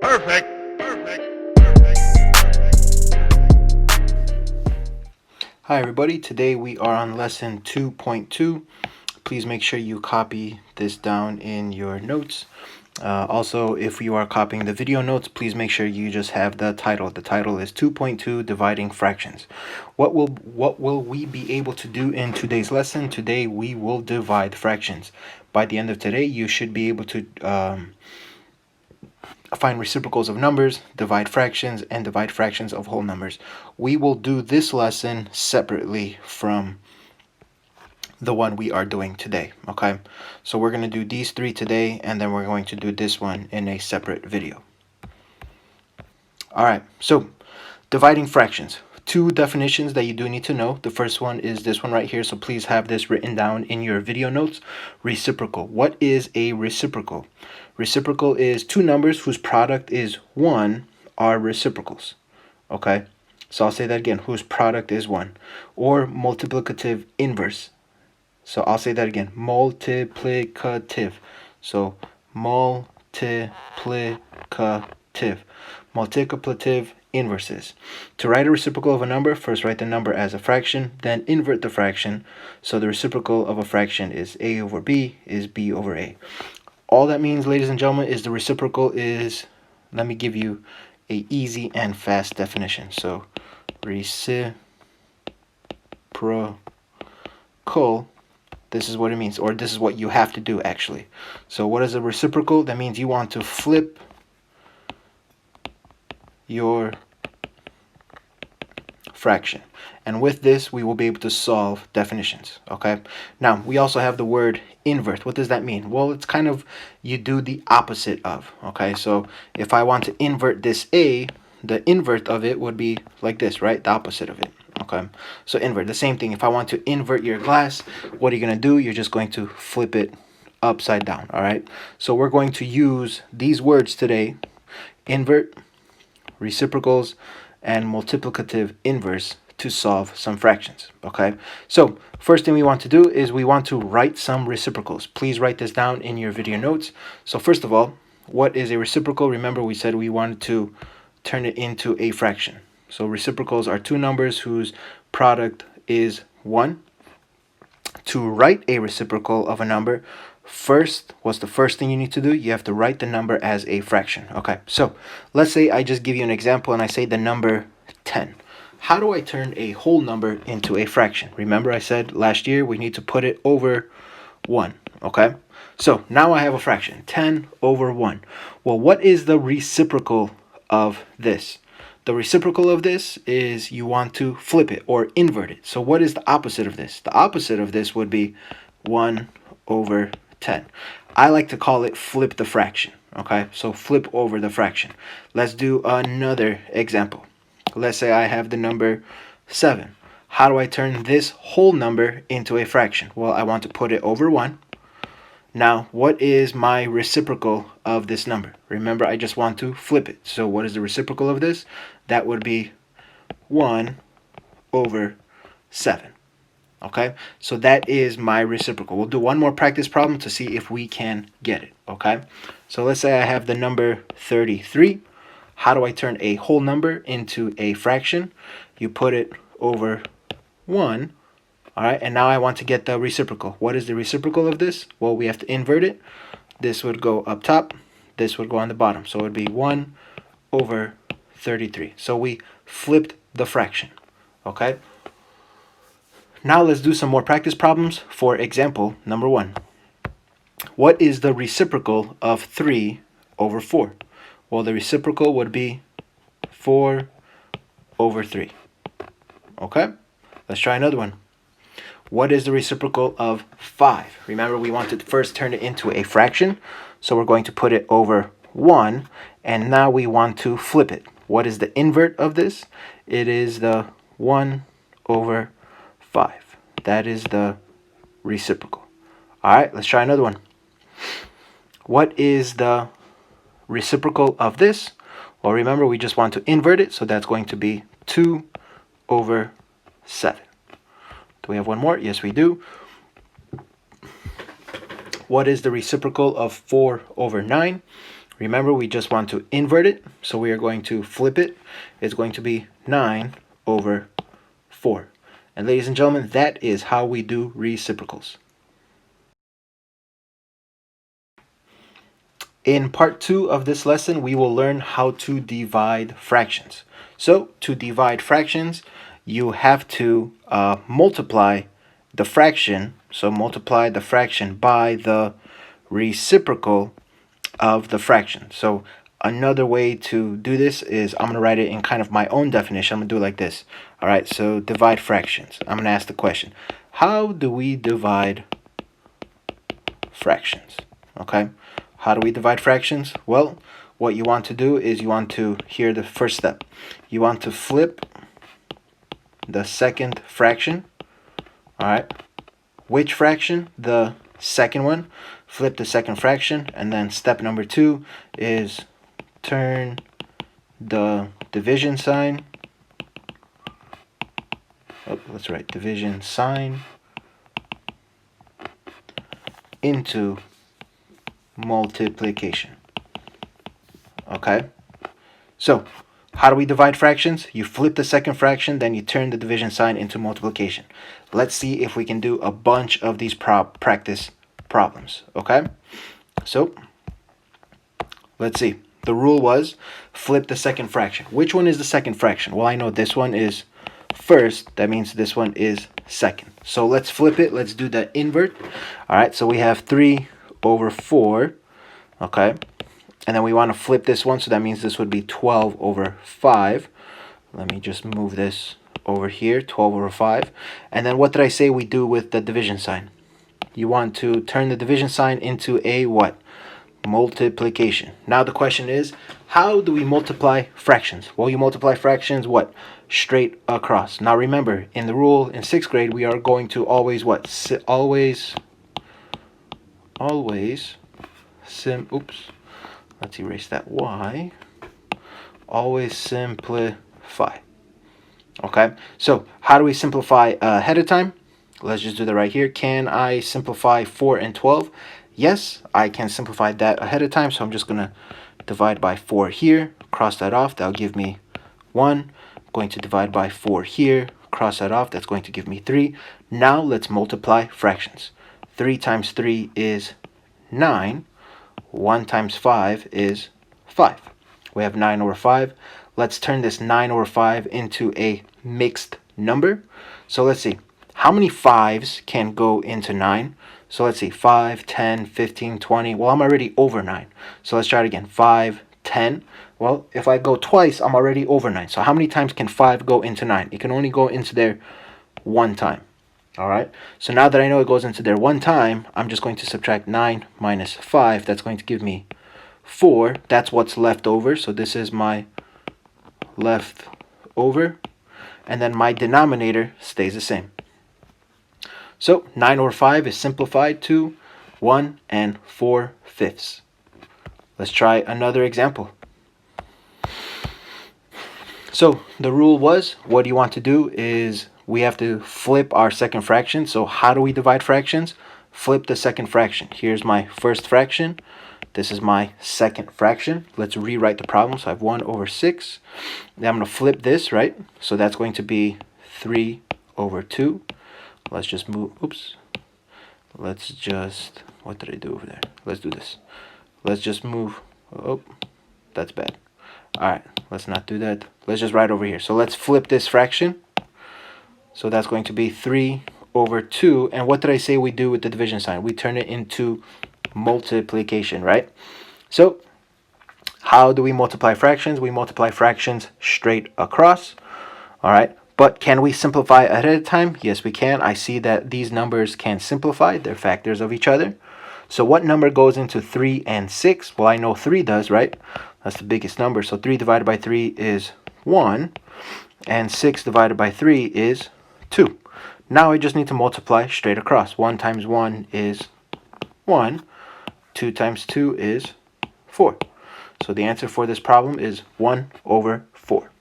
Perfect. Hi everybody, today we are on lesson 2.2. Please make sure you copy this down in your notes. Also, if you are copying the video notes, please make sure you just have the title. The title is 2.2 Dividing Fractions. What will we be able to do in today's lesson? Today we will divide fractions. By the end of today, you should be able to find reciprocals of numbers, divide fractions, and divide fractions of whole numbers. We will do this lesson separately from the one we are doing today, okay? So we're going to do these three today, and then we're going to do this one in a separate video. All right, so dividing fractions. Two definitions that you do need to know. The first one is this one right here, so please have this written down in your video notes. Reciprocal. What is a reciprocal? Reciprocal is two numbers whose product is 1 are reciprocals. Okay, so I'll say that again, whose product is 1. Or multiplicative inverse. So I'll say that again, multiplicative. So multiplicative. Multiplicative inverses. To write a reciprocal of a number, first write the number as a fraction, then invert the fraction. So the reciprocal of a fraction is a over b is b over a. All that means, ladies and gentlemen, is the reciprocal is, let me give you a easy and fast definition. So reciprocal, this is what it means, or this is what you have to do actually. So what is a reciprocal? That means you want to flip your fraction. And with this, we will be able to solve definitions, okay? Now, we also have the word invert. What does that mean? Well, it's kind of, you do the opposite of, okay? So if I want to invert this A, the invert of it would be like this, right? The opposite of it, okay? So invert, the same thing. If I want to invert your glass, what are you gonna do? You're just going to flip it upside down, all right? So we're going to use these words today: invert, reciprocals, and multiplicative inverse to solve some fractions, okay? So first thing we want to do is we want to write some reciprocals. Please write this down in your video notes. So first of all, what is a reciprocal? Remember, we said we wanted to turn it into a fraction. So reciprocals are two numbers whose product is 1. To write a reciprocal of a number, first, what's the first thing you need to do? You have to write the number as a fraction. Okay, so let's say I just give you an example and I say the number 10. How do I turn a whole number into a fraction? Remember, I said last year we need to put it over 1. Okay, so now I have a fraction, 10 over 1. Well, what is the reciprocal of this? The reciprocal of this is you want to flip it or invert it. So what is the opposite of this? The opposite of this would be 1 over 10. I like to call it flip the fraction. Okay, so flip over the fraction. Let's do another example. Let's say I have the number 7. How do I turn this whole number into a fraction? Well, I want to put it over 1. Now, what is my reciprocal of this number? Remember, I just want to flip it. So what is the reciprocal of this? That would be 1 over 7. Okay, so that is my reciprocal. We'll do one more practice problem to see if we can get it. Okay, so let's say I have the number 33. How do I turn a whole number into a fraction? You put it over 1. All right, and now I want to get the reciprocal. What is the reciprocal of this? Well, we have to invert it. This would go up top. This would go on the bottom. So it would be 1 over 33. So we flipped the fraction. Okay. Now let's do some more practice problems. For example, number 1. What is the reciprocal of 3 over 4? Well, the reciprocal would be 4 over 3. Okay, let's try another one. What is the reciprocal of 5? Remember, we want to first turn it into a fraction. So we're going to put it over 1. And now we want to flip it. What is the invert of this? It is the 1 over 5. That is the reciprocal. All right, let's try another one. What is the reciprocal of this? Well, remember, we just want to invert it. So that's going to be 2 over 7. Do we have one more? Yes, we do. What is the reciprocal of 4 over 9? Remember, we just want to invert it, so we are going to flip it. It's going to be 9 over 4. And ladies and gentlemen, that is how we do reciprocals. In part 2 of this lesson, we will learn how to divide fractions. So to divide fractions, you have to multiply the fraction. So multiply the fraction by the reciprocal of the fraction. So another way to do this is I'm going to write it in kind of my own definition. I'm going to do it like this. All right, so divide fractions. I'm going to ask the question, how do we divide fractions? Okay, how do we divide fractions? Well, what you want to do is you want to, here the first step, you want to flip the second fraction. All right, which fraction? The second one. Flip the second fraction, and then step number 2 is turn the division sign. Oh, let's write division sign into multiplication. Okay, so how do we divide fractions? You flip the second fraction, then you turn the division sign into multiplication. Let's see if we can do a bunch of these practice problems. Okay, so let's see. The rule was flip the second fraction. Which one is the second fraction? Well, I know this one is first. That means this one is second. So let's flip it. Let's do the invert. All right, so we have 3 over 4. Okay, and then we want to flip this one. So that means this would be 12 over 5. Let me just move this over here, 12 over 5. And then what did I say we do with the division sign? You want to turn the division sign into a what? Multiplication. Now the question is, how do we multiply fractions? Well, you multiply fractions what? Straight across. Now remember, in the rule in 6th grade, we are going to always what? Let's erase that y. Always simplify. Okay, so how do we simplify ahead of time? Let's just do that right here. Can I simplify 4 and 12? Yes, I can simplify that ahead of time. So I'm just going to divide by 4 here. Cross that off. That'll give me 1. I'm going to divide by 4 here. Cross that off. That's going to give me 3. Now let's multiply fractions. 3 times 3 is 9. 1 times 5 is 5. We have 9 over 5. Let's turn this 9 over 5 into a mixed number. So let's see. How many 5s can go into 9? So let's see. 5, 10, 15, 20. Well, I'm already over 9. So let's try it again. 5, 10. Well, if I go twice, I'm already over 9. So how many times can 5 go into 9? It can only go into there one time. All right. So now that I know it goes into there one time, I'm just going to subtract 9 minus 5. That's going to give me 4. That's what's left over. So this is my left over. And then my denominator stays the same. So 9 over 5 is simplified to 1 4/5. Let's try another example. So the rule was, what you want to do is we have to flip our second fraction. So how do we divide fractions? Flip the second fraction. Here's my first fraction. This is my second fraction. Let's rewrite the problem. So I have 1 over 6. Then I'm going to flip this, right? So that's going to be 3 over 2. Let's just move, let's just, what did I do over there? Let's do this. Let's just move, that's bad. All right, let's not do that. Let's just write over here. So let's flip this fraction. So that's going to be 3 over 2. And what did I say we do with the division sign? We turn it into multiplication, right? So how do we multiply fractions? We multiply fractions straight across. All right. But can we simplify ahead of time? Yes, we can. I see that these numbers can simplify. They're factors of each other. So what number goes into 3 and 6? Well, I know 3 does, right? That's the biggest number. So 3 divided by 3 is 1. And 6 divided by 3 is 2. Now I just need to multiply straight across. 1 times 1 is 1. 2 times 2 is 4. So the answer for this problem is 1 over 4.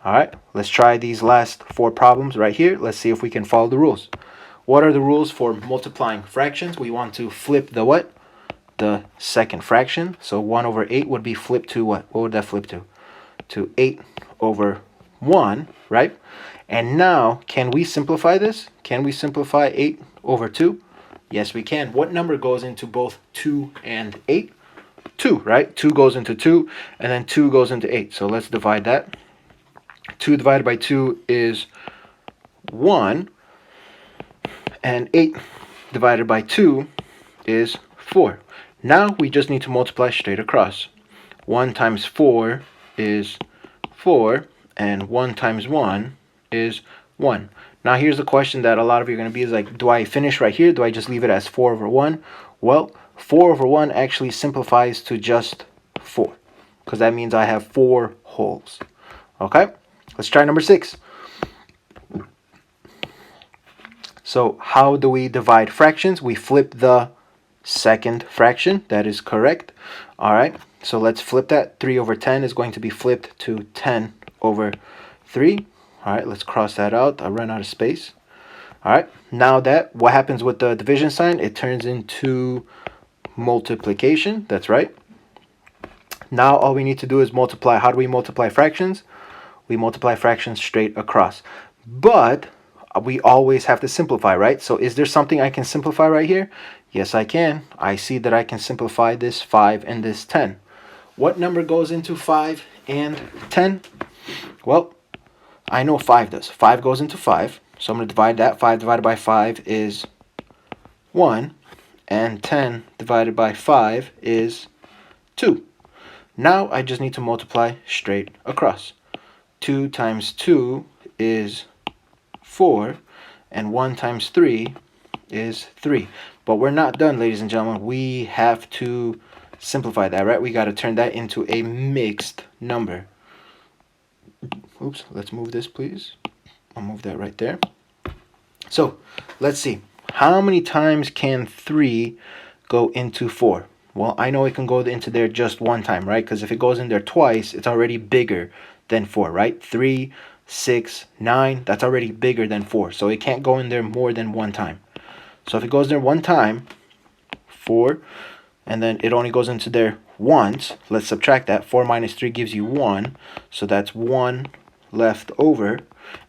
All right, let's try these last 4 problems right here. Let's see if we can follow the rules. What are the rules for multiplying fractions? We want to flip the what? the second fraction. So 1 over 8 would be flipped to what? What would that flip to? To 8 over 1, right? And now, can we simplify this? Can we simplify 8 over 2? Yes, we can. What number goes into both 2 and 8? 2, right? 2 goes into 2, and then 2 goes into 8. So let's divide that. 2 divided by 2 is 1, and 8 divided by 2 is 4. Now we just need to multiply straight across. 1 times 4 is 4, and 1 times 1 is 1. Now here's the question that a lot of you are going to be is like, do I finish right here? Do I just leave it as 4 over 1? Well, 4 over 1 actually simplifies to just 4, because that means I have 4 wholes. Okay, let's try number 6. So how do we divide fractions? We flip the second fraction. That is correct. All right, so let's flip that. 3 over 10 is going to be flipped to 10 over 3. All right, let's cross that out. I ran out of space. All right, now that, what happens with the division sign? It turns into multiplication. That's right. Now all we need to do is multiply. How do we multiply fractions? We multiply fractions straight across. But we always have to simplify, right? So is there something I can simplify right here? Yes, I can. I see that I can simplify this 5 and this 10. What number goes into 5 and 10? Well, I know 5 does. 5 goes into 5. So I'm going to divide that. 5 divided by 5 is 1. And 10 divided by 5 is 2. Now I just need to multiply straight across. 2 times 2 is 4, and 1 times 3 is 3. But we're not done, ladies and gentlemen. We have to simplify that, right? We got to turn that into a mixed number. Oops, let's move this, please. I'll move that right there. So let's see. How many times can 3 go into 4? Well, I know it can go into there just one time, right? Because if it goes in there twice, it's already bigger than 4, right? 3, 6, 9, that's already bigger than 4. So it can't go in there more than one time. So if it goes there one time, 4, and then it only goes into there once, let's subtract that. 4 minus 3 gives you 1. So that's 1 left over.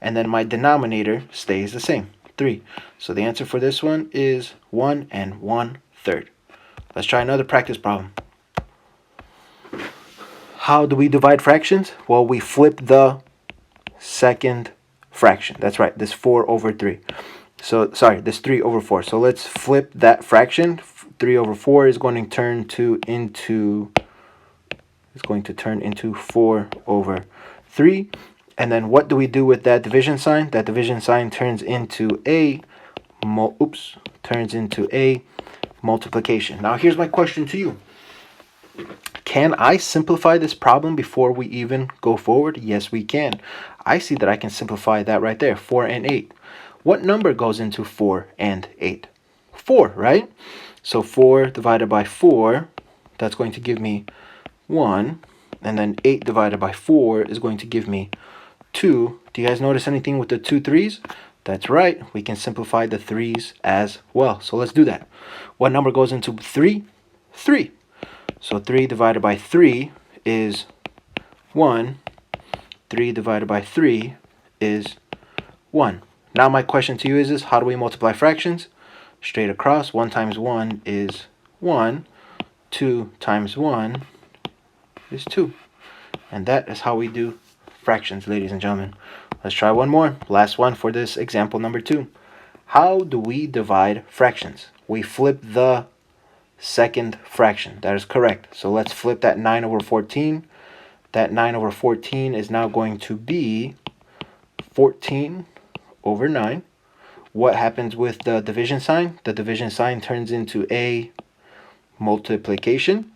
And then my denominator stays the same, 3. So the answer for this one is 1 1/3. Let's try another practice problem. How do we divide fractions? Well, we flip the second fraction. That's right, this 4 over 3. So sorry, this 3 over 4. So let's flip that fraction. 3 over 4 is going to turn into 4 over 3. And then what do we do with that division sign? That division sign turns into a multiplication. Now here's my question to you. Can I simplify this problem before we even go forward? Yes, we can. I see that I can simplify that right there, 4 and 8. What number goes into 4 and 8? 4, right? So 4 divided by 4, that's going to give me 1. And then 8 divided by 4 is going to give me 2. Do you guys notice anything with the 2 3s? That's right. We can simplify the 3s as well. So let's do that. What number goes into 3? 3. So 3 divided by 3 is 1. 3 divided by 3 is 1. Now my question to you is this: how do we multiply fractions? Straight across. 1 times 1 is 1. 2 times 1 is 2. And that is how we do fractions, ladies and gentlemen. Let's try one more. Last one for this example number 2. How do we divide fractions? We flip the second fraction. That is correct. So let's flip that 9 over 14. That 9 over 14 is now going to be 14 over 9. What happens with the division sign? The division sign turns into a multiplication.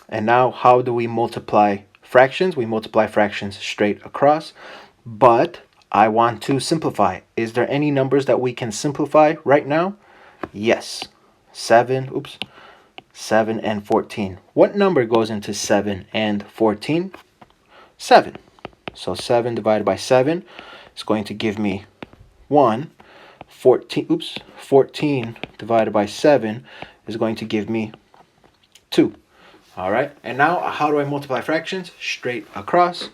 And now how do we multiply fractions? We multiply fractions straight across, but I want to simplify. Is there any numbers that we can simplify right now? Yes. 7 and 14. What number goes into 7 and 14? 7. So 7 divided by 7 is going to give me 1. 14 divided by 7 is going to give me 2. All right, and now how do I multiply fractions? Straight across.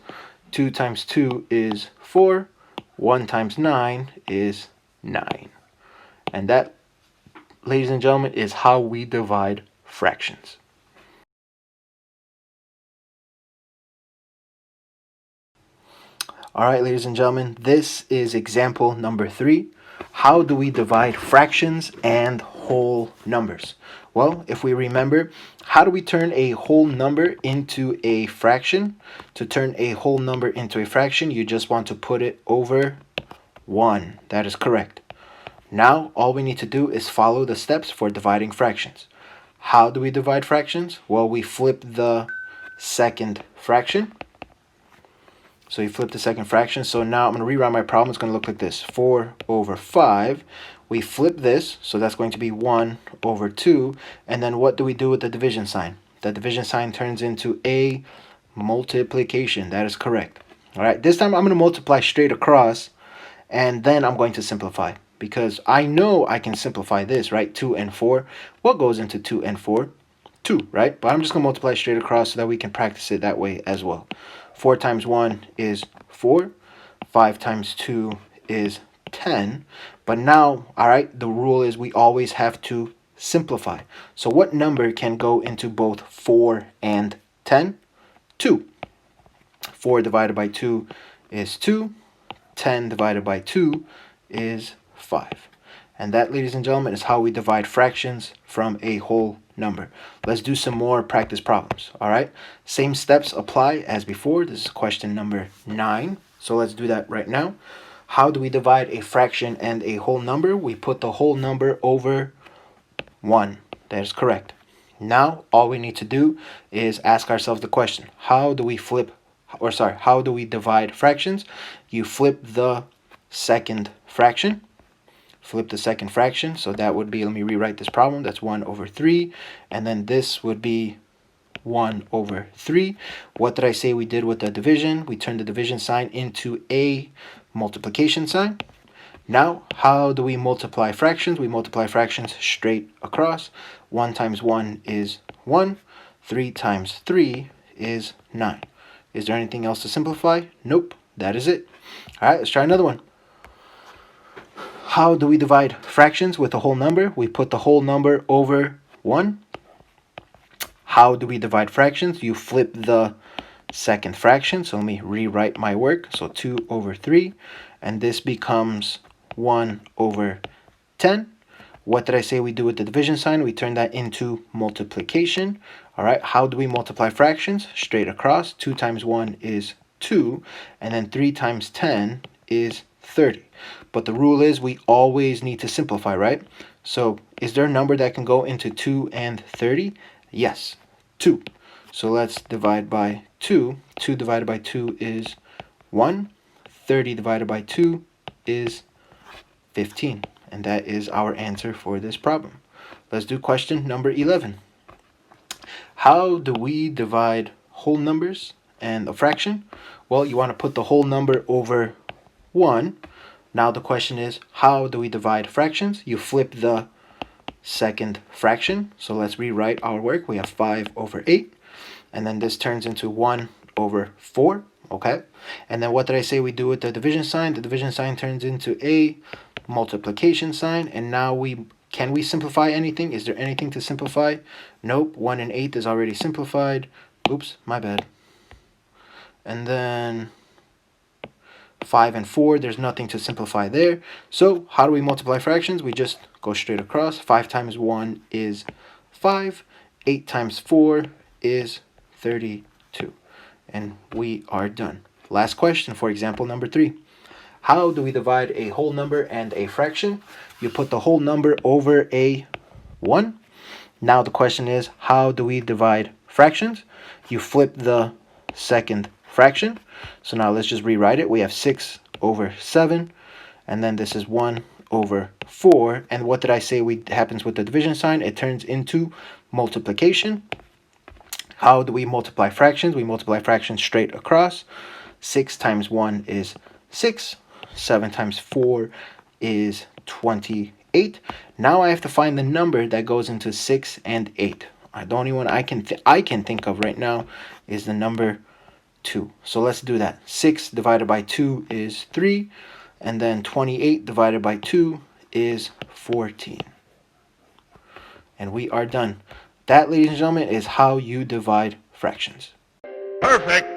2 times 2 is 4. 1 times 9 is 9. And that, ladies and gentlemen, is how we divide fractions. All right, ladies and gentlemen, this is example number 3. How do we divide fractions and whole numbers? Well, if we remember, how do we turn a whole number into a fraction? To turn a whole number into a fraction, you just want to put it over 1. That is correct. Now, all we need to do is follow the steps for dividing fractions. How do we divide fractions? Well, we flip the second fraction. So you flip the second fraction. So now I'm going to rewrite my problem. It's going to look like this. 4 over 5. We flip this. So that's going to be 1 over 2. And then what do we do with the division sign? The division sign turns into a multiplication. That is correct. All right. This time I'm going to multiply straight across. And then I'm going to simplify. Because I know I can simplify this, right? 2 and 4. What goes into 2 and 4? 2, right? But I'm just going to multiply straight across so that we can practice it that way as well. 4 times 1 is 4. 5 times 2 is 10. But now, all right, the rule is we always have to simplify. So what number can go into both 4 and 10? 2. 4 divided by 2 is 2. 10 divided by 2 is 5. And that, ladies and gentlemen, is how we divide fractions from a whole number. Let's do some more practice problems. All right, same steps apply as before. This is question number 9. So let's do that right now. How do we divide a fraction and a whole number? We put the whole number over 1. That is correct. Now all we need to do is ask ourselves the question: how do we how do we divide fractions? You flip the second fraction. Flip the second fraction, so that would be, let me rewrite this problem, that's 1 over 3, and then this would be 1 over 3. What did I say we did with the division? We turned the division sign into a multiplication sign. Now, how do we multiply fractions? We multiply fractions straight across. 1 times 1 is 1. 3 times 3 is 9. Is there anything else to simplify? Nope, that is it. All right, let's try another one. How do we divide fractions with a whole number? We put the whole number over 1. How do we divide fractions? You flip the second fraction. So let me rewrite my work. So 2 over 3. And this becomes 1 over 10. What did I say we do with the division sign? We turn that into multiplication. All right. How do we multiply fractions? Straight across. 2 times 1 is 2. And then 3 times 10 is 30. But the rule is we always need to simplify, right? So is there a number that can go into 2 and 30? Yes, 2. So let's divide by 2. 2 divided by 2 is 1. 30 divided by 2 is 15. And that is our answer for this problem. Let's do question number 11. How do we divide whole numbers and a fraction? Well, you want to put the whole number over 1. Now the question is, how do we divide fractions? You flip the second fraction. So let's rewrite our work. We have 5 over 8. And then this turns into 1 over 4. Okay. And then what did I say we do with the division sign? The division sign turns into a multiplication sign. And now can we simplify anything? Is there anything to simplify? Nope. 1 and 8 is already simplified. Oops, my bad. And then 5 and 4, there's nothing to simplify there. So how do we multiply fractions? We just go straight across. 5 times 1 is 5. 8 times 4 is 32. And we are done. Last question for example number 3. How do we divide a whole number and a fraction? You put the whole number over a 1. Now the question is, how do we divide fractions? You flip the second fraction. So now let's just rewrite it. We have 6 over 7. And then this is 1 over 4. And what did I say happens with the division sign? It turns into multiplication. How do we multiply fractions? We multiply fractions straight across. 6 times 1 is 6. 7 times 4 is 28. 8. Now I have to find the number that goes into 6 and 8. The only one I can think of right now is the number 2. So let's do that. 6 divided by 2 is 3, and then 28 divided by 2 is 14. And we are done. That, ladies and gentlemen, is how you divide fractions. Perfect.